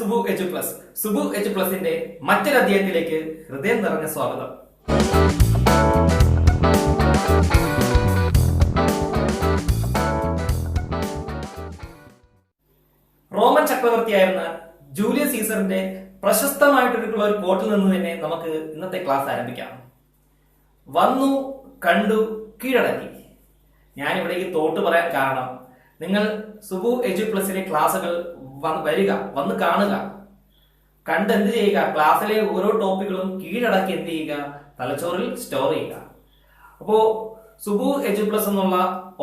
Subu H plus. Subu H പ്ലസിന്റെ മറ്റൊരു അധ്യായത്തിലേക്ക് ഹൃദയം നിറഞ്ഞ സ്വാഗതം. റോമൻ ചക്രവർത്തിയായിരുന്ന ജൂലിയസ് സീസറിന്റെ പ്രശസ്തമായിട്ടുള്ള ഒരു കോട്ടിൽ നിന്ന് തന്നെ നമുക്ക് ഇന്നത്തെ ക്ലാസ് ആരംഭിക്കാം. വന്നു, കണ്ടു, കീഴടക്കി. ഞാനിവിടെ ഈ തോട്ട് പറയാൻ കാരണം, നിങ്ങൾ സുബു എജു പ്ലസിലെ ക്ലാസ്സുകൾ വന്ന് കാണുക, കണ്ട് എന്ത് ചെയ്യുക, ക്ലാസ്സിലെ ഓരോ ടോപ്പിക്കുകളും കീഴടക്കി എന്ത് ചെയ്യുക, തലച്ചോറിൽ സ്റ്റോർ ചെയ്യുക. അപ്പോ സുബു എജു പ്ലസ് എന്നുള്ള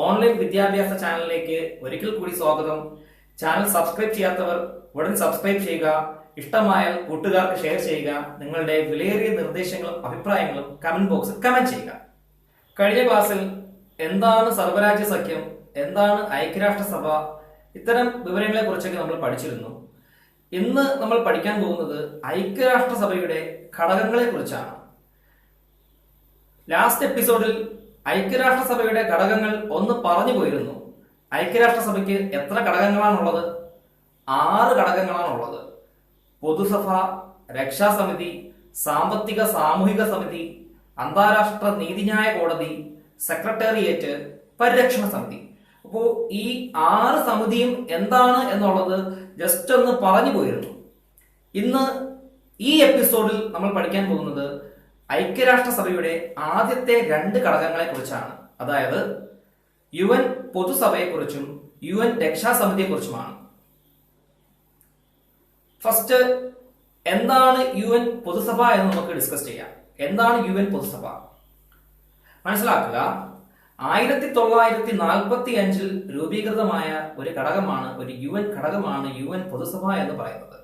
ഓൺലൈൻ വിദ്യാഭ്യാസ ചാനലിലേക്ക് ഒരിക്കൽ കൂടി സ്വാഗതം. ചാനൽ സബ്സ്ക്രൈബ് ചെയ്യാത്തവർ ഉടൻ സബ്സ്ക്രൈബ് ചെയ്യുക. ഇഷ്ടമായാൽ കൂട്ടുകാർക്ക് ഷെയർ ചെയ്യുക. നിങ്ങളുടെ വിലയേറിയ നിർദ്ദേശങ്ങളും അഭിപ്രായങ്ങളും കമന്റ് ബോക്സിൽ കമന്റ് ചെയ്യുക. കഴിഞ്ഞ ക്ലാസ്സിൽ എന്താണ് സർവ്വരാജ്യ സഖ്യം, എന്താണ് ഐക്യരാഷ്ട്രസഭ, ഇത്തരം വിവരങ്ങളെ കുറിച്ചൊക്കെ നമ്മൾ പഠിച്ചിരുന്നു. ഇന്ന് നമ്മൾ പഠിക്കാൻ പോകുന്നത് ഐക്യരാഷ്ട്രസഭയുടെ ഘടകങ്ങളെ കുറിച്ചാണ്. ലാസ്റ്റ് എപ്പിസോഡിൽ ഐക്യരാഷ്ട്രസഭയുടെ ഘടകങ്ങൾ ഒന്ന് പറഞ്ഞു പോയിരുന്നു. ഐക്യരാഷ്ട്രസഭയ്ക്ക് എത്ര ഘടകങ്ങളാണുള്ളത്? 6 ഘടകങ്ങളാണുള്ളത്. പൊതുസഭ, രക്ഷാസമിതി, സാമ്പത്തിക സാമൂഹിക സമിതി, അന്താരാഷ്ട്ര നീതിന്യായ കോടതി, സെക്രട്ടേറിയറ്റ്, പരിരക്ഷണ സമിതി. അപ്പോ ഈ 6 സമിതിയും എന്താണ് എന്നുള്ളത് ജസ്റ്റ് ഒന്ന് പറഞ്ഞു പോയിരുന്നു. ഇന്ന് ഈ എപ്പിസോഡിൽ നമ്മൾ പഠിക്കാൻ പോകുന്നത് ഐക്യരാഷ്ട്രസഭയുടെ ആദ്യത്തെ 2 ഘടകങ്ങളെ കുറിച്ചാണ്. അതായത് UN പൊതുസഭയെക്കുറിച്ചും UN രക്ഷാസമിതിയെ കുറിച്ചുമാണ്. ഫസ്റ്റ്, എന്താണ് UN പൊതുസഭ എന്ന് നമുക്ക് ഡിസ്കസ് ചെയ്യാം. എന്താണ് UN പൊതുസഭ? മനസ്സിലാക്കുക, 1945 രൂപീകൃതമായ ഒരു ഘടകമാണ്, ഒരു UN ഘടകമാണ് UN പൊതുസഭ എന്ന് പറയുന്നത്.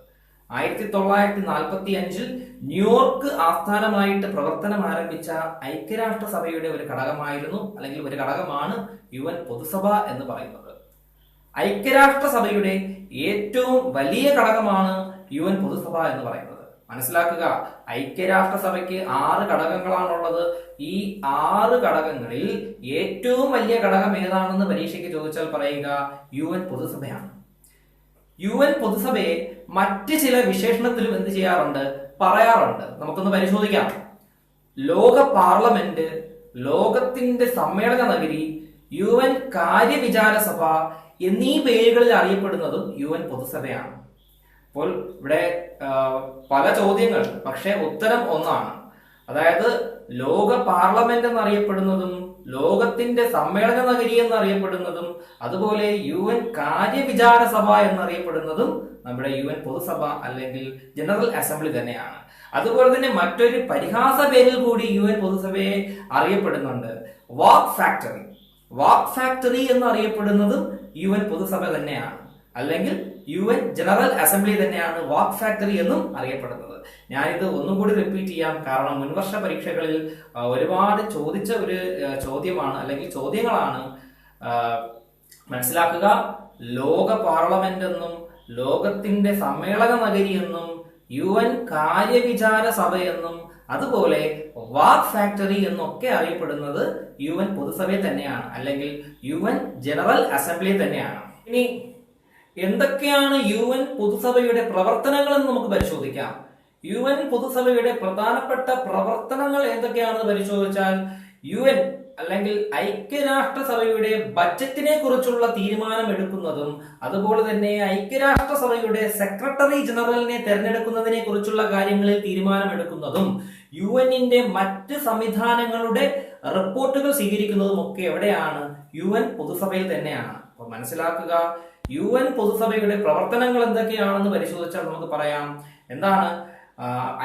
1945 ന്യൂയോർക്ക് ആസ്ഥാനമായിട്ട് പ്രവർത്തനം ആരംഭിച്ച ഐക്യരാഷ്ട്രസഭയുടെ ഒരു ഘടകമായിരുന്നു, അല്ലെങ്കിൽ ഒരു ഘടകമാണ് UN പൊതുസഭ എന്ന് പറയുന്നത്. ഐക്യരാഷ്ട്രസഭയുടെ ഏറ്റവും വലിയ ഘടകമാണ് UN പൊതുസഭ എന്ന് പറയുന്നത്. മനസ്സിലാക്കുക, ഐക്യരാഷ്ട്രസഭയ്ക്ക് 6 ഘടകങ്ങളാണുള്ളത്. ഈ 6 ഘടകങ്ങളിൽ ഏറ്റവും വലിയ ഘടകം ഏതാണെന്ന് പരീക്ഷയ്ക്ക് ചോദിച്ചാൽ പറയുക UN പൊതുസഭയാണ്. UN പൊതുസഭയെ മറ്റ് ചില വിശേഷണത്തിലും എന്ത് ചെയ്യാറുണ്ട്, പറയാറുണ്ട്. നമുക്കൊന്ന് പരിശോധിക്കാം. ലോക പാർലമെന്റ്, ലോകത്തിന്റെ സമ്മേളന നഗരി, UN കാര്യവിചാര സഭ എന്നീ പേരുകളിൽ അറിയപ്പെടുന്നതും UN പൊതുസഭയാണ്. അപ്പോൾ ഇവിടെ പല ചോദ്യങ്ങൾ, പക്ഷെ ഉത്തരം ഒന്നാണ്. അതായത് ലോക പാർലമെന്റ് എന്നറിയപ്പെടുന്നതും ലോകത്തിന്റെ സമ്മേളന നഗരി എന്നറിയപ്പെടുന്നതും അതുപോലെ UN കാര്യവിചാര സഭ എന്നറിയപ്പെടുന്നതും നമ്മുടെ UN പൊതുസഭ അല്ലെങ്കിൽ ജനറൽ അസംബ്ലി തന്നെയാണ്. അതുപോലെ തന്നെ മറ്റൊരു പരിഹാസ പേരിൽ കൂടി UN പൊതുസഭയെ അറിയപ്പെടുന്നുണ്ട്, വാക്ക് ഫാക്ടറി. വാക്ക് ഫാക്ടറി എന്നറിയപ്പെടുന്നതും UN പൊതുസഭ തന്നെയാണ്, അല്ലെങ്കിൽ UN ജനറൽ അസംബ്ലി തന്നെയാണ് വാക്ക് ഫാക്ടറി എന്നും അറിയപ്പെടുന്നത്. ഞാനിത് ഒന്നും കൂടി റിപ്പീറ്റ് ചെയ്യാം, കാരണം മുൻവർഷ പരീക്ഷകളിൽ ഒരുപാട് ചോദിച്ച ഒരു ചോദ്യമാണ്, അല്ലെങ്കിൽ ചോദ്യങ്ങളാണ്. മനസ്സിലാക്കുക, ലോക പാർലമെന്റ് എന്നും ലോകത്തിന്റെ സമ്മേളന നഗരി എന്നും UN കാര്യവിചാര സഭ എന്നും അതുപോലെ വാക്ക് ഫാക്ടറി എന്നൊക്കെ അറിയപ്പെടുന്നത് UN പൊതുസഭയെ തന്നെയാണ്, അല്ലെങ്കിൽ UN ജനറൽ അസംബ്ലി തന്നെയാണ്. ഇനി എന്തൊക്കെയാണ് UN പൊതുസഭയുടെ പ്രവർത്തനങ്ങൾ എന്ന് നമുക്ക് പരിശോധിക്കാം. UN പൊതുസഭയുടെ പ്രധാനപ്പെട്ട പ്രവർത്തനങ്ങൾ എന്തൊക്കെയാണെന്ന് പരിശോധിച്ചാൽ, UN അല്ലെങ്കിൽ ഐക്യരാഷ്ട്രസഭയുടെ ബജറ്റിനെ കുറിച്ചുള്ള തീരുമാനം എടുക്കുന്നതും അതുപോലെ തന്നെ ഐക്യരാഷ്ട്രസഭയുടെ സെക്രട്ടറി ജനറലിനെ തെരഞ്ഞെടുക്കുന്നതിനെ കുറിച്ചുള്ള കാര്യങ്ങളിൽ തീരുമാനമെടുക്കുന്നതും UNന്റെ മറ്റ് സംവിധാനങ്ങളുടെ റിപ്പോർട്ടുകൾ സ്വീകരിക്കുന്നതും ഒക്കെ എവിടെയാണ്? UN പൊതുസഭയിൽ തന്നെയാണ്. അപ്പൊ മനസ്സിലാക്കുക, UN പൊതുസഭയുടെ പ്രവർത്തനങ്ങൾ എന്തൊക്കെയാണെന്ന് പരിശോധിച്ചാൽ നമുക്ക് പറയാം. എന്താണ്?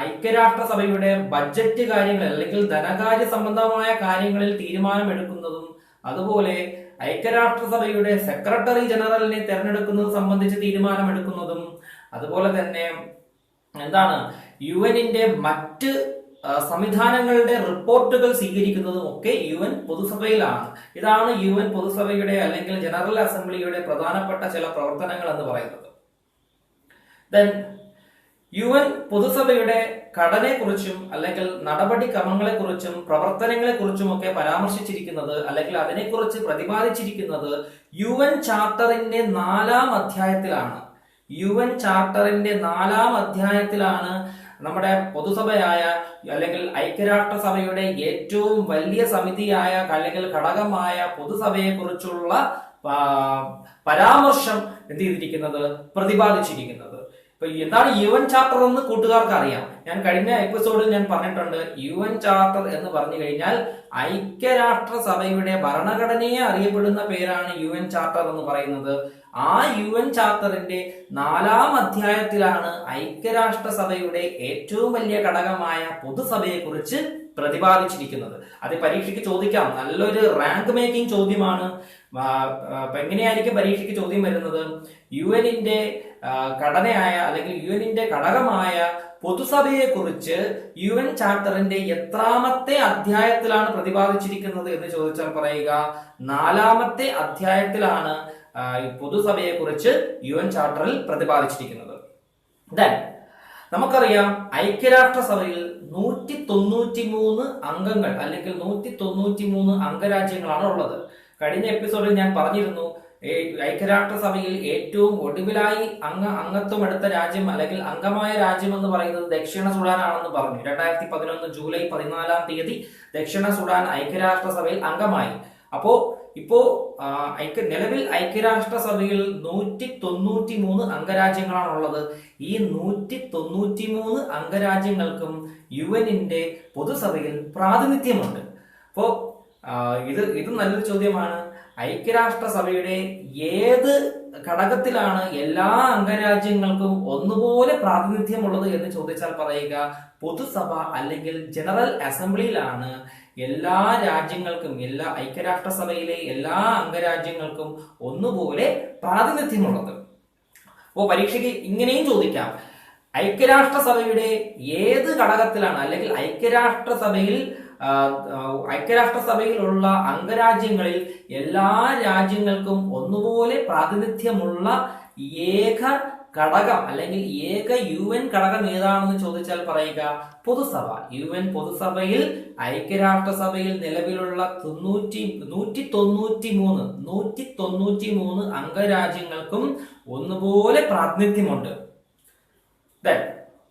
ഐക്യരാഷ്ട്രസഭയുടെ ബഡ്ജറ്റ് കാര്യങ്ങൾ അല്ലെങ്കിൽ ധനകാര്യ സംബന്ധമായ കാര്യങ്ങളിൽ തീരുമാനമെടുക്കുന്നതും അതുപോലെ ഐക്യരാഷ്ട്രസഭയുടെ സെക്രട്ടറി ജനറലിനെ തെരഞ്ഞെടുക്കുന്നത് സംബന്ധിച്ച് തീരുമാനമെടുക്കുന്നതും അതുപോലെ തന്നെ എന്താണ്, UNന്റെ മറ്റ് സംവിധാനങ്ങളുടെ റിപ്പോർട്ടുകൾ സ്വീകരിക്കുന്നതും ഒക്കെ UN പൊതുസഭയിലാണ്. ഇതാണ് UN പൊതുസഭയുടെ അല്ലെങ്കിൽ ജനറൽ അസംബ്ലിയുടെ പ്രധാനപ്പെട്ട ചില പ്രവർത്തനങ്ങൾ എന്ന് പറയുന്നത്. UN പൊതുസഭയുടെ ഘടനയെക്കുറിച്ചും അല്ലെങ്കിൽ നടപടിക്രമങ്ങളെക്കുറിച്ചും പ്രവർത്തനങ്ങളെക്കുറിച്ചും ഒക്കെ പരാമർശിച്ചിരിക്കുന്നത് അല്ലെങ്കിൽ അതിനെക്കുറിച്ച് പ്രതിപാദിച്ചിരിക്കുന്നത് UN ചാർട്ടറിന്റെ 4-ാം അധ്യായത്തിലാണ്. UN ചാർട്ടറിന്റെ 4-ാം അധ്യായത്തിലാണ് നമ്മുടെ പൊതുസഭയായ അല്ലെങ്കിൽ ഐക്യരാഷ്ട്രസഭയുടെ ഏറ്റവും വലിയ സമിതിയായ അല്ലെങ്കിൽ ഘടകമായ പൊതുസഭയെ കുറിച്ചുള്ള പരാമർശം എന്ത് ചെയ്തിരിക്കുന്നത്, പ്രതിപാദിച്ചിരിക്കുന്നത്. ഇപ്പൊ എന്താണ് UN ചാർട്ടർ എന്ന് കൂട്ടുകാർക്ക് അറിയാം. ഞാൻ കഴിഞ്ഞ എപ്പിസോഡിൽ ഞാൻ പറഞ്ഞിട്ടുണ്ട്, UN ചാർട്ടർ എന്ന് പറഞ്ഞു കഴിഞ്ഞാൽ ഐക്യരാഷ്ട്രസഭയുടെ ഭരണഘടനയെ അറിയപ്പെടുന്ന പേരാണ് UN ചാർട്ടർ എന്ന് പറയുന്നത്. ആ UN ചാർട്ടറിന്റെ 4-ാം അധ്യായത്തിലാണ് ഐക്യരാഷ്ട്രസഭയുടെ ഏറ്റവും വലിയ ഘടകമായ പൊതുസഭയെ കുറിച്ച് പ്രതിപാദിച്ചിരിക്കുന്നത്. അത് പരീക്ഷയ്ക്ക് ചോദിക്കാം, നല്ലൊരു റാങ്ക് മേക്കിംഗ് ചോദ്യമാണ്. എങ്ങനെയായിരിക്കും പരീക്ഷയ്ക്ക് ചോദ്യം വരുന്നത്? യുഎനിന്റെ ഘടനയായ അല്ലെങ്കിൽ യുഎനിന്റെ ഘടകമായ പൊതുസഭയെ കുറിച്ച് UN ചാർട്ടറിന്റെ എത്രാമത്തെ അധ്യായത്തിലാണ് പ്രതിപാദിച്ചിരിക്കുന്നത് എന്ന് ചോദിച്ചാൽ പറയുക 4-ാമത്തെ അധ്യായത്തിലാണ് പൊതുസഭയെ കുറിച്ച് UN ചാർട്ടറിൽ പ്രതിപാദിച്ചിരിക്കുന്നത്. നമുക്കറിയാം, ഐക്യരാഷ്ട്രസഭയിൽ 193 അംഗങ്ങൾ അല്ലെങ്കിൽ 193 അംഗരാജ്യങ്ങളാണ് ഉള്ളത്. കഴിഞ്ഞ എപ്പിസോഡിൽ ഞാൻ പറഞ്ഞിരുന്നു, ഐക്യരാഷ്ട്രസഭയിൽ ഏറ്റവും ഒടുവിലായി അംഗത്വം എടുത്ത രാജ്യം അല്ലെങ്കിൽ അംഗമായ രാജ്യം എന്ന് പറയുന്നത് ദക്ഷിണ സുഡാനാണെന്ന് പറഞ്ഞു. 2011 ജൂലൈ 14-ാം തീയതി ദക്ഷിണ സുഡാൻ ഐക്യരാഷ്ട്രസഭയിൽ അംഗമായി. ഇപ്പോ നിലവിൽ ഐക്യരാഷ്ട്രസഭയിൽ 193 അംഗരാജ്യങ്ങളാണുള്ളത്. ഈ 193 അംഗരാജ്യങ്ങൾക്കും യുഎനിന്റെ പൊതുസഭയിൽ പ്രാതിനിധ്യമുണ്ട്. അപ്പോ ഇത് നല്ലൊരു ചോദ്യമാണ്. ഐക്യരാഷ്ട്രസഭയുടെ ഏത് ഘടകത്തിലാണ് എല്ലാ അംഗരാജ്യങ്ങൾക്കും ഒന്നുപോലെ പ്രാതിനിധ്യമുള്ളത് എന്ന് ചോദിച്ചാൽ പറയുക പൊതുസഭ അല്ലെങ്കിൽ ജനറൽ അസംബ്ലിയിലാണ് എല്ലാ രാജ്യങ്ങൾക്കും, എല്ലാ ഐക്യരാഷ്ട്രസഭയിലെ എല്ലാ അംഗരാജ്യങ്ങൾക്കും ഒന്നുപോലെ പ്രാതിനിധ്യമുള്ളത്. അപ്പോ പരീക്ഷയ്ക്ക് ഇങ്ങനെയും ചോദിക്കാം, ഐക്യരാഷ്ട്രസഭയുടെ ഏത് ഘടകത്തിലാണ് അല്ലെങ്കിൽ ഐക്യരാഷ്ട്രസഭയിലുള്ള അംഗരാജ്യങ്ങളിൽ എല്ലാ രാജ്യങ്ങൾക്കും ഒന്നുപോലെ പ്രാതിനിധ്യമുള്ള ഏക ഘടകം അല്ലെങ്കിൽ ഏക UN ഘടകം ഏതാണെന്ന് ചോദിച്ചാൽ പറയുക പൊതുസഭ. UN പൊതുസഭയിൽ ഐക്യരാഷ്ട്രസഭയിൽ നിലവിലുള്ള 193 അംഗരാജ്യങ്ങൾക്കും ഒന്നുപോലെ പ്രാതിനിധ്യമുണ്ട്.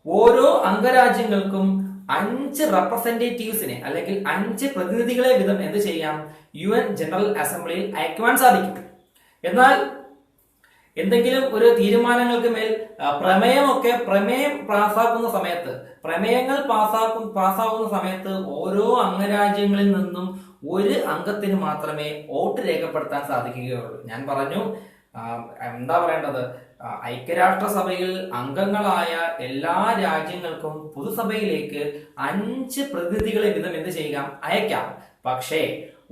ഓരോ അംഗരാജ്യങ്ങൾക്കും 5 റെപ്രസെന്റേറ്റീവ്സിനെ അല്ലെങ്കിൽ 5 പ്രതിനിധികളെ വീതം എന്ത് ചെയ്യാം, UN ജനറൽ അസംബ്ലിയിൽ അയക്കുവാൻ സാധിക്കും. എന്നാൽ എന്തെങ്കിലും ഒരു തീരുമാനങ്ങൾക്ക് മേൽ പ്രമേയം പാസ്സാകുന്ന സമയത്ത് ഓരോ അംഗരാജ്യങ്ങളിൽ നിന്നും ഒരു അംഗത്തിന് മാത്രമേ വോട്ട് രേഖപ്പെടുത്താൻ സാധിക്കുകയുള്ളൂ. ഞാൻ പറഞ്ഞു, എന്താ പറയേണ്ടത്, ഐക്യരാഷ്ട്രസഭയിൽ അംഗങ്ങളായ എല്ലാ രാജ്യങ്ങൾക്കും പൊതുസഭയിലേക്ക് 5 പ്രതിനിധികളെ വീതം എന്ത് ചെയ്യാം, അയക്കാം. പക്ഷേ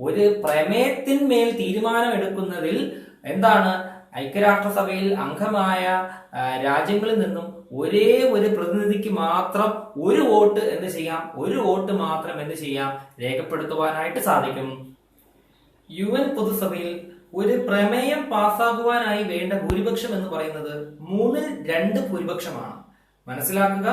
ഒരു പ്രമേയത്തിന്മേൽ തീരുമാനം എടുക്കുന്നതിൽ എന്താണ്, ഐക്യരാഷ്ട്രസഭയിൽ അംഗമായ രാജ്യങ്ങളിൽ നിന്നും ഒരേ ഒരു പ്രതിനിധിക്ക് മാത്രം ഒരു വോട്ട് മാത്രം എന്ത് ചെയ്യാം, രേഖപ്പെടുത്തുവാനായിട്ട് സാധിക്കും. UN പൊതുസഭയിൽ ഒരു പ്രമേയം പാസ്സാകുവാനായി വേണ്ട ഭൂരിപക്ഷം എന്ന് പറയുന്നത് 3/2 ഭൂരിപക്ഷമാണ്. മനസ്സിലാക്കുക,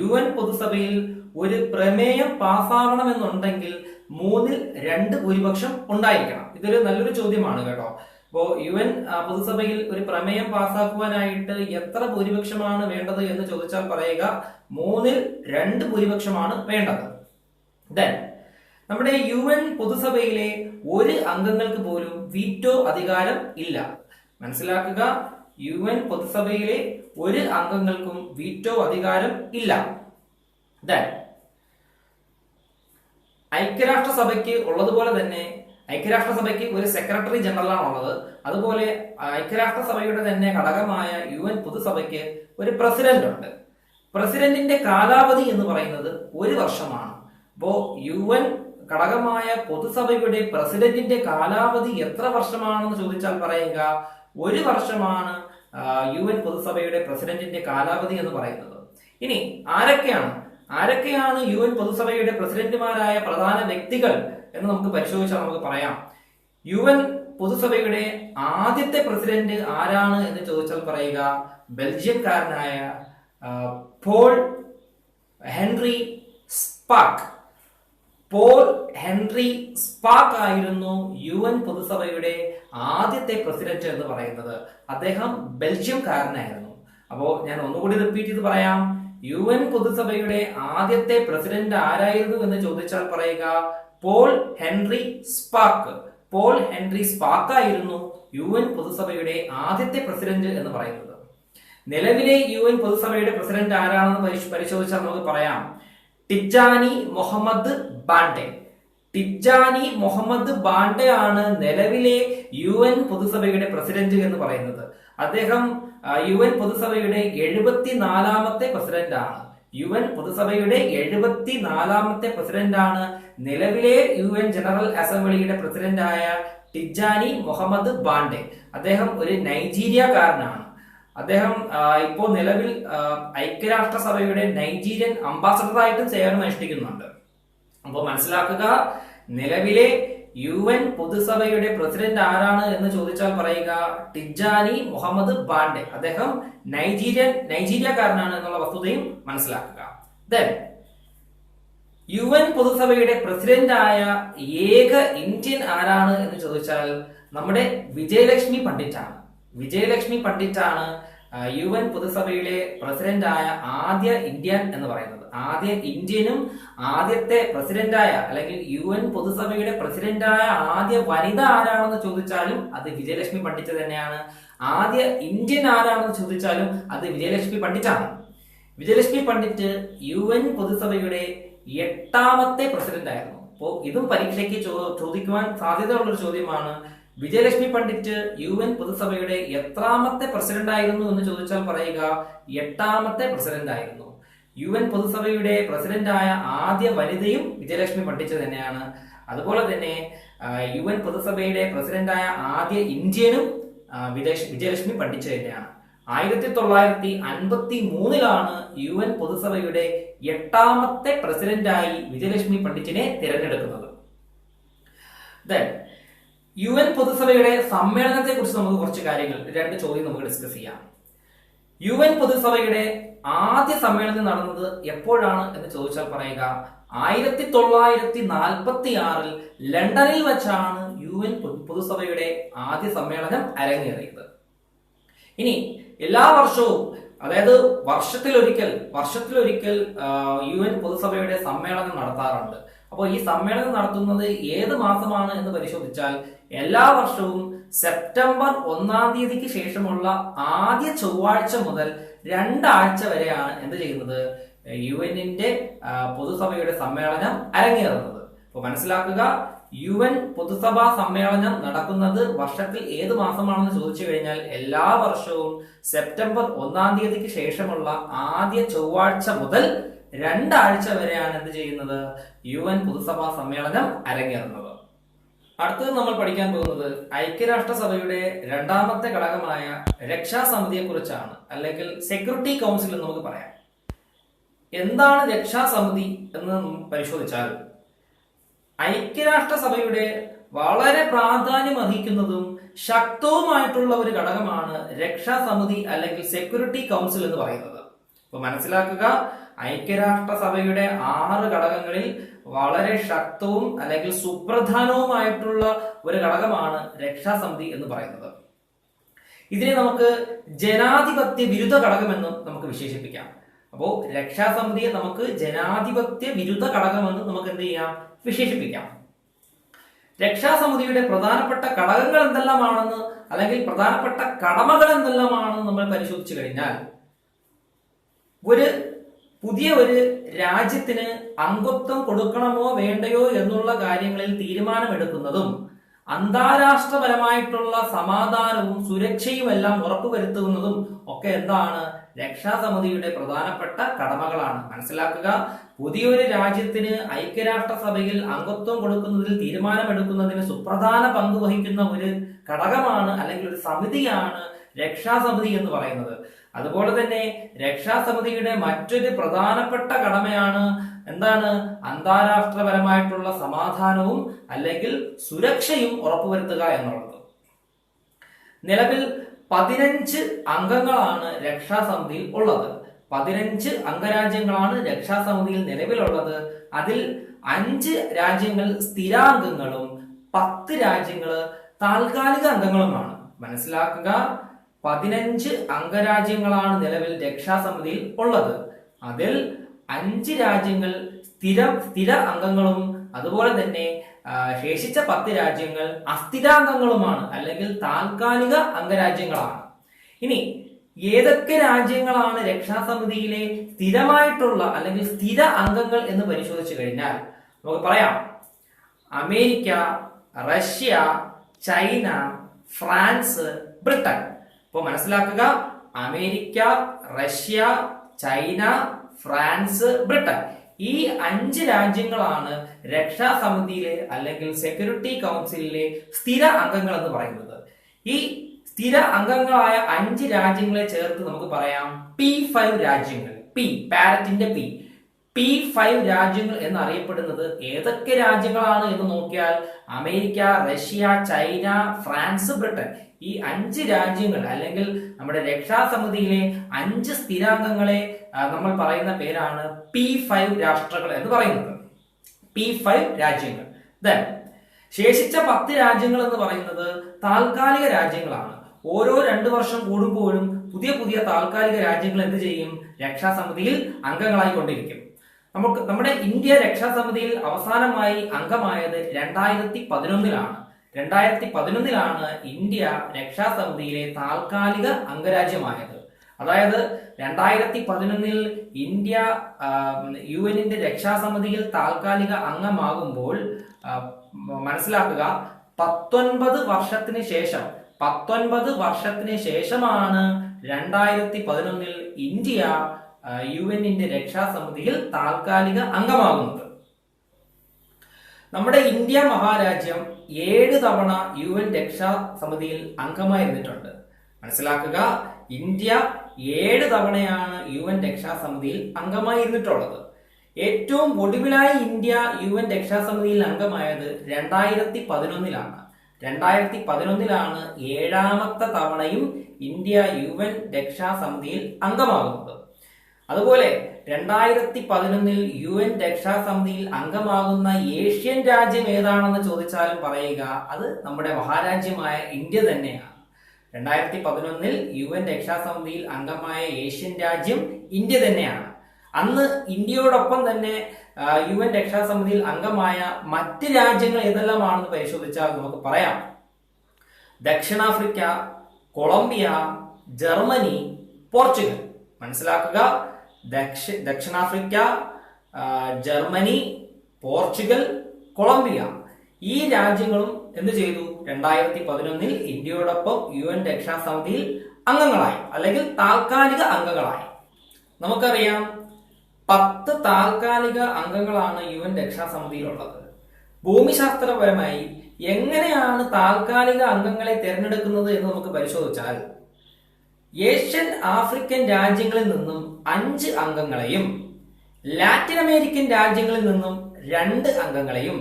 UN പൊതുസഭയിൽ ഒരു പ്രമേയം പാസ്സാകണമെന്നുണ്ടെങ്കിൽ 3/2 ഭൂരിപക്ഷം ഉണ്ടായിരിക്കണം. ഇതൊരു നല്ലൊരു ചോദ്യമാണ് കേട്ടോ. അപ്പോ UN പൊതുസഭയിൽ ഒരു പ്രമേയം പാസ്സാക്കുവാനായിട്ട് എത്ര ഭൂരിപക്ഷമാണ് വേണ്ടത് എന്ന് ചോദിച്ചാൽ പറയുക 3/2 ഭൂരിപക്ഷമാണ് വേണ്ടത്. നമ്മുടെ UN പൊതുസഭയിലെ ഒരു അംഗങ്ങൾക്ക് പോലും വീറ്റോ അധികാരം ഇല്ല. മനസ്സിലാക്കുക, UN പൊതുസഭയിലെ ഒരു അംഗങ്ങൾക്കും വീറ്റോ അധികാരം ഇല്ല. ഐക്യരാഷ്ട്രസഭയ്ക്ക് ഉള്ളതുപോലെ തന്നെ ഐക്യരാഷ്ട്രസഭയ്ക്ക് ഒരു സെക്രട്ടറി ജനറൽ ആണുള്ളത്. അതുപോലെ ഐക്യരാഷ്ട്രസഭയുടെ തന്നെ ഘടകമായ UN പൊതുസഭയ്ക്ക് ഒരു പ്രസിഡന്റ് ഉണ്ട്. പ്രസിഡന്റിന്റെ കാലാവധി എന്ന് പറയുന്നത് 1 വർഷമാണ്. അപ്പോ UN ഘടകമായ പൊതുസഭയുടെ പ്രസിഡന്റിന്റെ കാലാവധി എത്ര വർഷമാണെന്ന് ചോദിച്ചാൽ പറയുക 1 വർഷമാണ് UN പൊതുസഭയുടെ പ്രസിഡന്റിന്റെ കാലാവധി എന്ന് പറയുന്നത്. ഇനി ആരൊക്കെയാണ് UN പൊതുസഭയുടെ പ്രസിഡന്റുമാരായ പ്രധാന വ്യക്തികൾ എന്ന് നമുക്ക് പരിശോധിച്ചാൽ നമുക്ക് പറയാം. UN പൊതുസഭയുടെ ആദ്യത്തെ പ്രസിഡന്റ് ആരാണ് എന്ന് ചോദിച്ചാൽ പറയുക ബെൽജിയംകാരനായ പോൾ ഹെൻറി സ്പാക്ക് ആയിരുന്നു UN പൊതുസഭയുടെ ആദ്യത്തെ പ്രസിഡന്റ് എന്ന് പറയുന്നത്. അദ്ദേഹം ബെൽജിയംകാരനായിരുന്നു. അപ്പോ ഞാൻ ഒന്നുകൂടി റിപ്പീറ്റ് ചെയ്ത് പറയാം. UN പൊതുസഭയുടെ ആദ്യത്തെ പ്രസിഡന്റ് ആരായിരുന്നു എന്ന് ചോദിച്ചാൽ പറയുക Paul Henri Spaak. Paul Henri Spaak ആയിരുന്നു UN പൊതുസഭയുടെ ആദ്യത്തെ പ്രസിഡന്റ് എന്ന് പറയുന്നത്. നിലവിലെ UN പൊതുസഭയുടെ പ്രസിഡന്റ് ആരാണെന്ന് പരിശോധിച്ചാൽ നമുക്ക് പറയാം Tijjani Muhammad Bande. Tijjani Muhammad Bande ആണ് നിലവിലെ UN പൊതുസഭയുടെ പ്രസിഡന്റ് എന്ന് പറയുന്നത്. അദ്ദേഹം UN പൊതുസഭയുടെ 74ാമത്തെ പ്രസിഡന്റ് ആണ്. UN പൊതുസഭയുടെ 74ാമത്തെ പ്രസിഡന്റ് ആണ് നിലവിലെ UN ജനറൽ അസംബ്ലിയുടെ പ്രസിഡന്റായ ടിജാനി മുഹമ്മദ് ബാൻഡെ. അദ്ദേഹം ഒരു നൈജീരിയക്കാരനാണ്. അദ്ദേഹം ഇപ്പോൾ നിലവിൽ ഐക്യരാഷ്ട്രസഭയുടെ നൈജീരിയൻ അംബാസഡറായിട്ടും സേവനം അനുഷ്ഠിക്കുന്നുണ്ട്. അപ്പോൾ മനസ്സിലാക്കുക, നിലവിലെ UN പൊതുസഭയുടെ പ്രസിഡന്റ് ആരാണ് എന്ന് ചോദിച്ചാൽ പറയുക ടിജാനി മുഹമ്മദ് ബാൻഡെ. അദ്ദേഹം നൈജീരിയക്കാരനാണ് എന്നുള്ള വസ്തുതയും മനസ്സിലാക്കുക. ദെൻ UN പൊതുസഭയുടെ പ്രസിഡന്റ് ആയ ഏക ഇന്ത്യൻ ആരാണ് എന്ന് ചോദിച്ചാൽ നമ്മുടെ വിജയലക്ഷ്മി പണ്ഡിറ്റാണ്. വിജയലക്ഷ്മി പണ്ഡിറ്റാണ് UN പൊതുസഭയുടെ പ്രസിഡന്റ് ആയ ആദ്യ ഇന്ത്യൻ എന്ന് പറയുന്നത്. ആദ്യ ഇന്ത്യനും ആദ്യത്തെ പ്രസിഡന്റായ അല്ലെങ്കിൽ UN പൊതുസഭയുടെ പ്രസിഡന്റായ ആദ്യ വനിത ആരാണെന്ന് ചോദിച്ചാലും അത് വിജയലക്ഷ്മി പണ്ഡിറ്റ് തന്നെയാണ്. ആദ്യ ഇന്ത്യൻ ആരാണെന്ന് ചോദിച്ചാലും അത് വിജയലക്ഷ്മി പണ്ഡിറ്റാണ്. വിജയലക്ഷ്മി പണ്ഡിറ്റ് UN പൊതുസഭയുടെ 8ാമത്തെ പ്രസിഡന്റ് ആയിരുന്നു. അപ്പോൾ ഇതും പരീക്ഷയ്ക്ക് ചോദിക്കുവാൻ സാധ്യതയുള്ള ഒരു ചോദ്യമാണ്. വിജയലക്ഷ്മി പണ്ഡിറ്റ് UN പൊതുസഭയുടെ എത്രാമത്തെ പ്രസിഡന്റ് ആയിരുന്നു എന്ന് ചോദിച്ചാൽ പറയുക 8ാമത്തെ പ്രസിഡന്റ് ആയിരുന്നു. UN പൊതുസഭയുടെ പ്രസിഡന്റായ ആദ്യ വനിതയും വിജയലക്ഷ്മി പണ്ഡിറ്റ് തന്നെയാണ്. അതുപോലെ തന്നെ UN പൊതുസഭയുടെ പ്രസിഡന്റായ ആദ്യ ഇന്ത്യനും വിജയലക്ഷ്മി പണ്ഡിറ്റ് തന്നെയാണ്. 1953 UN പൊതുസഭയുടെ 8ാമത്തെ പ്രസിഡന്റായി വിജയലക്ഷ്മി പണ്ഡിറ്റിനെ തിരഞ്ഞെടുക്കുന്നത്. UN പൊതുസഭയുടെ സമ്മേളനത്തെ കുറിച്ച് നമുക്ക് കുറച്ച് കാര്യങ്ങൾ, 2 ചോദ്യം നമുക്ക് ഡിസ്കസ് ചെയ്യാം. UN പൊതുസഭയുടെ ആദ്യ സമ്മേളനം നടന്നത് എപ്പോഴാണ് എന്ന് ചോദിച്ചാൽ പറയുക 1946 ലണ്ടനിൽ വെച്ചാണ് UN പൊതുസഭയുടെ ആദ്യ സമ്മേളനം അരങ്ങേറിയത്. ഇനി എല്ലാ വർഷവും, അതായത് വർഷത്തിലൊരിക്കൽ UN പൊതുസഭയുടെ സമ്മേളനം നടത്താറുണ്ട്. അപ്പോൾ ഈ സമ്മേളനം നടത്തുന്നത് ഏത് മാസമാണ് എന്ന് പരിശോധിച്ചാൽ എല്ലാ വർഷവും സെപ്റ്റംബർ 1-ാം തീയതിക്ക് ശേഷമുള്ള ആദ്യ ചൊവ്വാഴ്ച മുതൽ 2 ആഴ്ച വരെയാണ് എന്ത് ചെയ്യുന്നത് യുഎന്നിന്റെ പൊതുസഭയുടെ സമ്മേളനം അരങ്ങേറുന്നത്. അപ്പോൾ മനസ്സിലാക്കുക, UN പൊതുസഭാ സമ്മേളനം നടക്കുന്നത് വർഷത്തിൽ ഏത് മാസമാണെന്ന് ചോദിച്ചു കഴിഞ്ഞാൽ എല്ലാ വർഷവും സെപ്റ്റംബർ 1-ാം തീയതിക്ക് ശേഷമുള്ള ആദ്യ ചൊവ്വാഴ്ച മുതൽ 2 ആഴ്ച വരെയാണ് എന്ത് ചെയ്യുന്നത് UN പൊതുസഭാ സമ്മേളനം അരങ്ങേറുന്നത്. അടുത്തത് നമ്മൾ പഠിക്കാൻ പോകുന്നത് ഐക്യരാഷ്ട്രസഭയുടെ 2ാമത്തെ ഘടകമായ രക്ഷാസമിതിയെ കുറിച്ചാണ്, അല്ലെങ്കിൽ സെക്യൂരിറ്റി കൗൺസിൽ എന്ന് നമുക്ക് പറയാം. എന്താണ് രക്ഷാസമിതി എന്ന് പരിശോധിച്ചാൽ ഐക്യരാഷ്ട്രസഭയുടെ വളരെ പ്രാധാന്യം അർഹിക്കുന്നതും ശക്തവുമായിട്ടുള്ള ഒരു ഘടകമാണ് രക്ഷാസമിതി അല്ലെങ്കിൽ സെക്യൂരിറ്റി കൗൺസിൽ എന്ന് പറയുന്നത്. അപ്പൊ മനസ്സിലാക്കുക, ഐക്യരാഷ്ട്രസഭയുടെ 6 ഘടകങ്ങളിൽ വളരെ ശക്തവും അല്ലെങ്കിൽ സുപ്രധാനവുമായിട്ടുള്ള ഒരു ഘടകമാണ് രക്ഷാസമിതി എന്ന് പറയുന്നത്. ഇതിനെ നമുക്ക് ജനാധിപത്യ വിരുദ്ധ ഘടകമെന്നും നമുക്ക് വിശേഷിപ്പിക്കാം. അപ്പോൾ രക്ഷാസമിതിയെ നമുക്ക് ജനാധിപത്യ വിരുദ്ധ ഘടകമെന്ന് നമുക്ക് എന്ത് ചെയ്യാം, വിശേഷിപ്പിക്കാം. രക്ഷാസമിതിയുടെ പ്രധാനപ്പെട്ട ഘടകങ്ങൾ എന്തെല്ലാമാണെന്ന് അല്ലെങ്കിൽ പ്രധാനപ്പെട്ട കടമകൾ എന്തെല്ലാമാണെന്ന് നമ്മൾ പരിശോധിച്ചു കഴിഞ്ഞാൽ, പുതിയ ഒരു രാജ്യത്തിന് അംഗത്വം കൊടുക്കണമോ വേണ്ടയോ എന്നുള്ള കാര്യങ്ങളിൽ തീരുമാനമെടുക്കുന്നതും അന്താരാഷ്ട്രപരമായിട്ടുള്ള സമാധാനവും സുരക്ഷയും എല്ലാം ഉറപ്പുവരുത്തുന്നതും ഒക്കെ എന്താണ് രക്ഷാസമിതിയുടെ പ്രധാനപ്പെട്ട കടമകളാണ്. മനസ്സിലാക്കുക, പുതിയൊരു രാജ്യത്തിന് ഐക്യരാഷ്ട്രസഭയിൽ അംഗത്വം കൊടുക്കുന്നതിൽ തീരുമാനമെടുക്കുന്നതിന് സുപ്രധാന പങ്ക് വഹിക്കുന്ന ഒരു ഘടകമാണ് അല്ലെങ്കിൽ ഒരു സമിതിയാണ് രക്ഷാസമിതി എന്ന് പറയുന്നത്. അതുപോലെ തന്നെ രക്ഷാസമിതിയുടെ മറ്റൊരു പ്രധാനപ്പെട്ട കടമയാണ് എന്താണ്, അന്താരാഷ്ട്രപരമായിട്ടുള്ള സമാധാനവും അല്ലെങ്കിൽ സുരക്ഷയും ഉറപ്പുവരുത്തുക എന്നുള്ളത്. നിലവിൽ 15 അംഗങ്ങളാണ് രക്ഷാസമിതിയിൽ ഉള്ളത്. 15 അംഗരാജ്യങ്ങളാണ് രക്ഷാസമിതിയിൽ നിലവിലുള്ളത്. അതിൽ 5 രാജ്യങ്ങൾ സ്ഥിരാംഗങ്ങളും 10 രാജ്യങ്ങൾ താൽക്കാലിക അംഗങ്ങളുമാണ്. മനസ്സിലാക്കുക, 15 അംഗരാജ്യങ്ങളാണ് നിലവിൽ രക്ഷാസമിതിയിൽ ഉള്ളത്. അതിൽ 5 രാജ്യങ്ങൾ സ്ഥിര അംഗങ്ങളും അതുപോലെ തന്നെ ശേഷിച്ച 10 രാജ്യങ്ങൾ അസ്ഥിരാംഗങ്ങളുമാണ്, അല്ലെങ്കിൽ താൽക്കാലിക അംഗരാജ്യങ്ങളാണ്. ഇനി ഏതൊക്കെ രാജ്യങ്ങളാണ് രക്ഷാസമിതിയിലെ സ്ഥിരമായിട്ടുള്ള അല്ലെങ്കിൽ സ്ഥിര അംഗങ്ങൾ എന്ന് പരിശോധിച്ചു കഴിഞ്ഞാൽ നമുക്ക് പറയാം: America, Russia, China, France, Britain. ഇപ്പോൾ മനസ്സിലാക്കുക, America, Russia, China, France, Britain. ഈ 5 രാജ്യങ്ങളാണ് രക്ഷാസമിതിയിലെ അല്ലെങ്കിൽ സെക്യൂരിറ്റി കൗൺസിലിലെ സ്ഥിര അംഗങ്ങൾ എന്ന് പറയുന്നത്. ഈ സ്ഥിര അംഗങ്ങളായ 5 രാജ്യങ്ങളെ ചേർത്ത് നമുക്ക് പറയാം P5 രാജ്യങ്ങൾ. പാരറ്റിന്റെ P5 രാജ്യങ്ങൾ എന്നറിയപ്പെടുന്നത് ഏതൊക്കെ രാജ്യങ്ങളാണ് എന്ന് നോക്കിയാൽ America, Russia, China, France, Britain. ഈ 5 രാജ്യങ്ങൾ അല്ലെങ്കിൽ നമ്മുടെ രക്ഷാസമിതിയിലെ 5 സ്ഥിരാംഗങ്ങളെ നമ്മൾ പറയുന്ന പേരാണ് P5 രാഷ്ട്രങ്ങൾ എന്ന് പറയുന്നത്. P5 രാജ്യങ്ങൾ. ശേഷിച്ച 10 രാജ്യങ്ങൾ എന്ന് പറയുന്നത് താൽക്കാലിക രാജ്യങ്ങളാണ്. ഓരോ 2 വർഷം കൂടുമ്പോഴും പുതിയ താൽക്കാലിക രാജ്യങ്ങൾ എന്ത് ചെയ്യും? രക്ഷാസമിതിയിൽ അംഗങ്ങളായി കൊണ്ടിരിക്കും. നമ്മുടെ ഇന്ത്യ രക്ഷാസമിതിയിൽ അവസാനമായി അംഗമായത് 2011-ലാണ്. 2011-ലാണ് ഇന്ത്യ രക്ഷാസമിതിയിലെ താൽക്കാലിക അംഗരാജ്യമായത്. അതായത് 2011-ൽ ഇന്ത്യ UN-ന്റെ രക്ഷാസമിതിയിൽ താൽക്കാലിക അംഗമാകുമ്പോൾ മനസ്സിലാക്കുക, 19 വർഷത്തിന് ശേഷമാണ് 2011-ൽ ഇന്ത്യ UN-ന്റെ രക്ഷാസമിതിയിൽ താൽക്കാലിക അംഗമാകുന്നത്. നമ്മുടെ ഇന്ത്യ മഹാരാജ്യം 7 തവണ UN രക്ഷാസമിതിയിൽ അംഗമായിരുന്നിട്ടുണ്ട്. മനസ്സിലാക്കുക, ഇന്ത്യ 7 തവണയാണ് UN രക്ഷാസമിതിയിൽ അംഗമായിരുന്നിട്ടുള്ളത്. ഏറ്റവും ഒടുവിലായി ഇന്ത്യ UN രക്ഷാസമിതിയിൽ അംഗമായത് 2011-ലാണ്. 2011-ലാണ് 7ാമത്തെ തവണയും ഇന്ത്യ UN രക്ഷാസമിതിയിൽ അംഗമാകുന്നത്. അതുപോലെ 2011-ൽ UN രക്ഷാസമിതിയിൽ അംഗമാകുന്ന ഏഷ്യൻ രാജ്യം ഏതാണെന്ന് ചോദിച്ചാലും പറയുക അത് നമ്മുടെ മഹാരാജ്യമായ ഇന്ത്യ തന്നെയാണ്. 2011-ൽ UN രക്ഷാസമിതിയിൽ അംഗമായ ഏഷ്യൻ രാജ്യം ഇന്ത്യ തന്നെയാണ്. അന്ന് ഇന്ത്യയോടൊപ്പം തന്നെ UN രക്ഷാസമിതിയിൽ അംഗമായ മറ്റ് രാജ്യങ്ങൾ ഏതെല്ലാമാണെന്ന് പരിശോധിച്ചാൽ നമുക്ക് പറയാം: ദക്ഷിണാഫ്രിക്ക, കൊളംബിയ, ജർമ്മനി, പോർച്ചുഗൽ. മനസ്സിലാക്കുക, ദക്ഷിണാഫ്രിക്ക, ജർമ്മനി, പോർച്ചുഗൽ, കൊളംബിയ. ഈ രാജ്യങ്ങളും എന്ത് ചെയ്തു? 2011-ൽ ഇന്ത്യയോടൊപ്പം UN രക്ഷാസമിതിയിൽ അംഗങ്ങളായി അല്ലെങ്കിൽ താൽക്കാലിക അംഗങ്ങളായി. നമുക്കറിയാം 10 താൽക്കാലിക അംഗങ്ങളാണ് UN രക്ഷാസമിതിയിലുള്ളത്. ഭൂമിശാസ്ത്രപരമായി എങ്ങനെയാണ് താൽക്കാലിക അംഗങ്ങളെ തിരഞ്ഞെടുക്കുന്നത് എന്ന് നമുക്ക് പരിശോധിച്ചാൽ ഏഷ്യൻ ആഫ്രിക്കൻ രാജ്യങ്ങളിൽ നിന്നും 5 അംഗങ്ങളെയും ലാറ്റിൻ അമേരിക്കൻ രാജ്യങ്ങളിൽ നിന്നും 2 അംഗങ്ങളെയും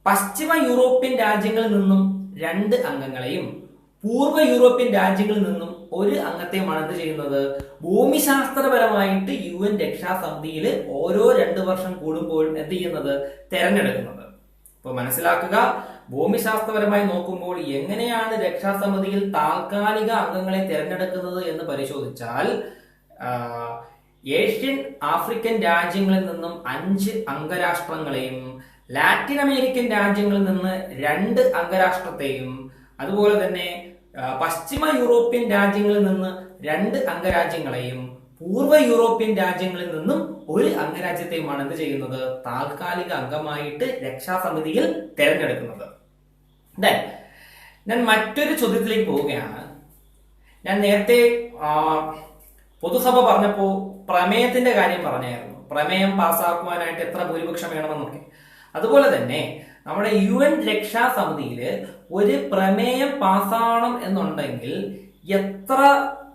പശ്ചിമ യൂറോപ്യൻ രാജ്യങ്ങളിൽ നിന്നും 2 അംഗങ്ങളെയും പൂർവ്വ യൂറോപ്യൻ രാജ്യങ്ങളിൽ നിന്നും 1 അംഗത്തെയുമാണ് എന്ത് ചെയ്യുന്നത്? ഭൂമിശാസ്ത്രപരമായിട്ട് UN രക്ഷാസമിതിയിൽ ഓരോ 2 വർഷം കൂടുമ്പോഴും എന്ത് ചെയ്യുന്നത്? തെരഞ്ഞെടുക്കുന്നത്. ഇപ്പൊ മനസ്സിലാക്കുക, ഭൂമിശാസ്ത്രപരമായി നോക്കുമ്പോൾ എങ്ങനെയാണ് രക്ഷാസമിതിയിൽ താൽക്കാലിക അംഗങ്ങളെ തിരഞ്ഞെടുക്കുന്നത് എന്ന് പരിശോധിച്ചാൽ ഏഷ്യൻ ആഫ്രിക്കൻ രാജ്യങ്ങളിൽ നിന്നും 5 അംഗരാഷ്ട്രങ്ങളെയും ലാറ്റിൻ അമേരിക്കൻ രാജ്യങ്ങളിൽ നിന്ന് 2 അംഗരാഷ്ട്രത്തെയും അതുപോലെ തന്നെ പശ്ചിമ യൂറോപ്യൻ രാജ്യങ്ങളിൽ നിന്ന് 2 അംഗരാജ്യങ്ങളെയും പൂർവ്വ യൂറോപ്യൻ രാജ്യങ്ങളിൽ നിന്നും 1 അംഗരാജ്യത്തെയുമാണ് എന്ത് ചെയ്യുന്നത്? താൽക്കാലിക അംഗമായിട്ട് രക്ഷാസമിതിയിൽ തെരഞ്ഞെടുക്കുന്നത്. ഞാൻ മറ്റൊരു ചോദ്യത്തിലേക്ക് പോവുകയാണ്. ഞാൻ നേരത്തെ പൊതുസഭ പറഞ്ഞപ്പോൾ പ്രമേയത്തിന്റെ കാര്യം പറഞ്ഞായിരുന്നു. പ്രമേയം പാസ്സാക്കുവാനായിട്ട് എത്ര ഭൂരിപക്ഷം വേണമെന്നൊക്കെ. അതുപോലെ തന്നെ നമ്മുടെ UN രക്ഷാസമിതിയിൽ ഒരു പ്രമേയം പാസ്സാവണം എന്നുണ്ടെങ്കിൽ എത്ര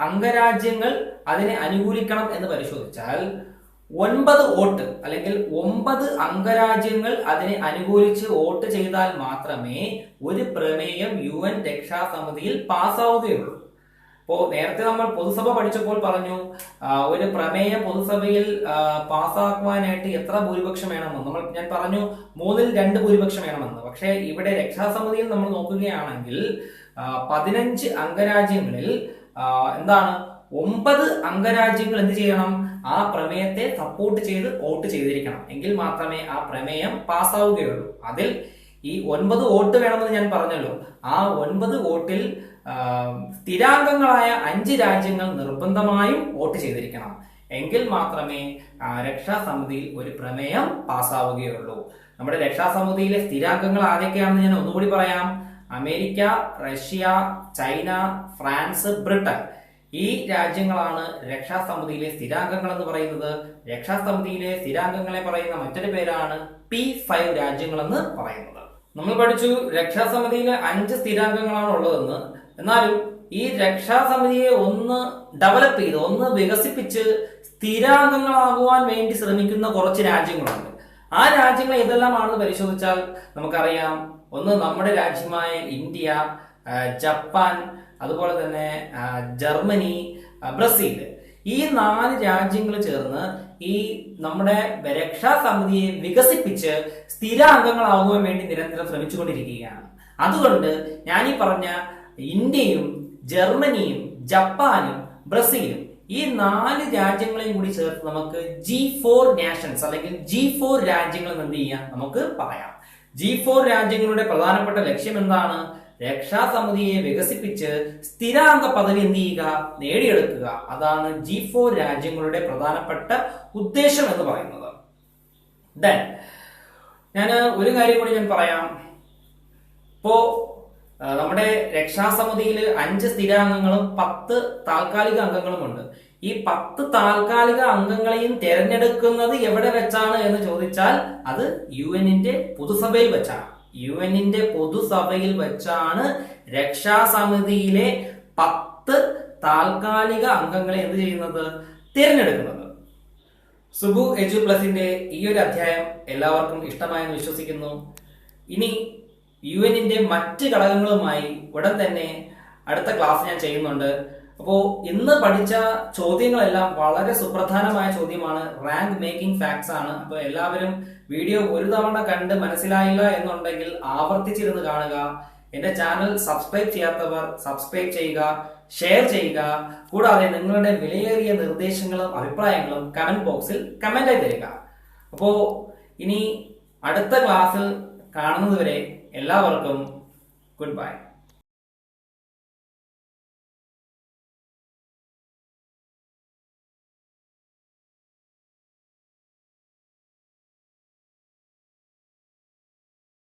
അംഗരാജ്യങ്ങൾ അതിനെ അനുകൂലിക്കണം എന്ന് പരിശോധിച്ചാൽ 9 വോട്ട് അല്ലെങ്കിൽ 9 അംഗരാജ്യങ്ങൾ അതിനെ അനുകൂലിച്ച് വോട്ട് ചെയ്താൽ മാത്രമേ ഒരു പ്രമേയം UN രക്ഷാസമിതിയിൽ പാസ്സാവുകയുള്ളൂ. അപ്പോൾ നേരത്തെ നമ്മൾ പൊതുസഭ പഠിച്ചപ്പോൾ പറഞ്ഞു ഒരു പ്രമേയം പൊതുസഭയിൽ പാസ്സാക്കുവാനായിട്ട് എത്ര ഭൂരിപക്ഷം വേണമെന്ന്. ഞാൻ പറഞ്ഞു 3/2 ഭൂരിപക്ഷം വേണമെന്ന്. പക്ഷേ ഇവിടെ രക്ഷാസമിതിയിൽ നമ്മൾ നോക്കുകയാണെങ്കിൽ 15 അംഗരാജ്യങ്ങളിൽ എന്താണ് 9 അംഗരാജ്യങ്ങൾ എന്ത് ചെയ്യണം? ആ പ്രമേയത്തെ സപ്പോർട്ട് ചെയ്ത് വോട്ട് ചെയ്തിരിക്കണം. എങ്കിൽ മാത്രമേ ആ പ്രമേയം പാസ്സാവുകയുള്ളൂ. അതിൽ ഈ 9 വോട്ട് വേണമെന്ന് ഞാൻ പറഞ്ഞല്ലോ. ആ 9 വോട്ടിൽ സ്ഥിരാംഗങ്ങളായ 5 രാജ്യങ്ങൾ നിർബന്ധമായും വോട്ട് ചെയ്തിരിക്കണം. എങ്കിൽ മാത്രമേ രക്ഷാസമിതിയിൽ ഒരു പ്രമേയം പാസ്സാവുകയുള്ളൂ. നമ്മുടെ രക്ഷാസമിതിയിലെ സ്ഥിരാംഗങ്ങൾ ആരൊക്കെയാണെന്ന് ഞാൻ ഒന്നുകൂടി പറയാം. America, Russia, China, France, Britain. ഈ രാജ്യങ്ങളാണ് രക്ഷാസമിതിയിലെ സ്ഥിരാംഗങ്ങൾ എന്ന് പറയുന്നത്. രക്ഷാസമിതിയിലെ സ്ഥിരാംഗങ്ങളെ പറയുന്ന മറ്റൊരു പേരാണ് P5 രാജ്യങ്ങൾ എന്ന് പറയുന്നത്. നമ്മൾ പഠിച്ചു രക്ഷാസമിതിയിലെ 5 സ്ഥിരാംഗങ്ങളാണ് ഉള്ളതെന്ന്. എന്നാലും ഈ രക്ഷാസമിതിയെ ഒന്ന് ഡെവലപ്പ് ചെയ്ത്, ഒന്ന് വികസിപ്പിച്ച് സ്ഥിരാംഗങ്ങളാകുവാൻ വേണ്ടി ശ്രമിക്കുന്ന കുറച്ച് രാജ്യങ്ങളുണ്ട്. ആ രാജ്യങ്ങൾ ഏതെല്ലാമാണെന്ന് പരിശോധിച്ചാൽ നമുക്കറിയാം. ഒന്ന് നമ്മുടെ രാജ്യമായ ഇന്ത്യ, ജപ്പാൻ, അതുപോലെ തന്നെ ജർമ്മനി, ബ്രസീൽ. ഈ 4 രാജ്യങ്ങൾ ചേർന്ന് ഈ നമ്മുടെ രക്ഷാസമിതിയെ വികസിപ്പിച്ച് സ്ഥിരാംഗങ്ങളാകുവാൻ വേണ്ടി നിരന്തരം ശ്രമിച്ചുകൊണ്ടിരിക്കുകയാണ്. അതുകൊണ്ട് ഞാൻ ഈ പറഞ്ഞ ഇന്ത്യയും ജർമ്മനിയും ജപ്പാനും ബ്രസീലും ഈ 4 രാജ്യങ്ങളെയും കൂടി ചേർത്ത് നമുക്ക് G4 നാഷൻസ് അല്ലെങ്കിൽ G4 രാജ്യങ്ങൾ എന്ത് ചെയ്യാം നമുക്ക് പറയാം. G4 രാജ്യങ്ങളുടെ പ്രധാനപ്പെട്ട ലക്ഷ്യം എന്താണ്? രക്ഷാസമിതിയെ വികസിപ്പിച്ച് സ്ഥിരാംഗ പദവി എന്ത് ചെയ്യുക? നേടിയെടുക്കുക. അതാണ് G4 രാജ്യങ്ങളുടെ പ്രധാനപ്പെട്ട ഉദ്ദേശം എന്ന് പറയുന്നത്. ഞാൻ ഒരു കാര്യം കൂടി ഞാൻ പറയാം. ഇപ്പോ നമ്മുടെ രക്ഷാസമിതിയിൽ 5 സ്ഥിരാംഗങ്ങളും 10 താൽക്കാലിക അംഗങ്ങളും ഉണ്ട്. ഈ 10 താൽക്കാലിക അംഗങ്ങളെയും തിരഞ്ഞെടുക്കുന്നത് എവിടെ വെച്ചാണ് എന്ന് ചോദിച്ചാൽ അത് UN-ന്റെ പൊതുസഭയിൽ വെച്ചാണ്. UN-ന്റെ പൊതുസഭയിൽ വെച്ചാണ് രക്ഷാസമിതിയിലെ 10 താൽക്കാലിക അംഗങ്ങളെ എന്ത് ചെയ്യുന്നത്? തിരഞ്ഞെടുക്കുന്നത്. സുബു എജു പ്ലസിന്റെ ഈ ഒരു അധ്യായം എല്ലാവർക്കും ഇഷ്ടമായെന്ന് വിശ്വസിക്കുന്നു. ഇനി UN-ന്റെ മറ്റ് ഘടകങ്ങളുമായി ഉടൻ തന്നെ അടുത്ത ക്ലാസ് ഞാൻ ചെയ്യുന്നുണ്ട്. അപ്പോ ഇന്ന് പഠിച്ച ചോദ്യങ്ങളെല്ലാം വളരെ സുപ്രധാനമായ ചോദ്യമാണ്. റാങ്ക് മേക്കിംഗ് ഫാക്ട്സ് ആണ്. അപ്പൊ എല്ലാവരും വീഡിയോ ഒരു തവണ കണ്ട് മനസ്സിലായില്ല എന്നുണ്ടെങ്കിൽ ആവർത്തിച്ചിരുന്ന് കാണുക. എന്റെ ചാനൽ സബ്സ്ക്രൈബ് ചെയ്യാത്തവർ സബ്സ്ക്രൈബ് ചെയ്യുക, ഷെയർ ചെയ്യുക. കൂടാതെ നിങ്ങളുടെ വിലയേറിയ നിർദ്ദേശങ്ങളും അഭിപ്രായങ്ങളും കമന്റ് ബോക്സിൽ കമന്റായി തരിക. അപ്പോ ഇനി അടുത്ത ക്ലാസ്സിൽ കാണുന്നതുവരെ എല്ലാവർക്കും ഗുഡ് ബൈ.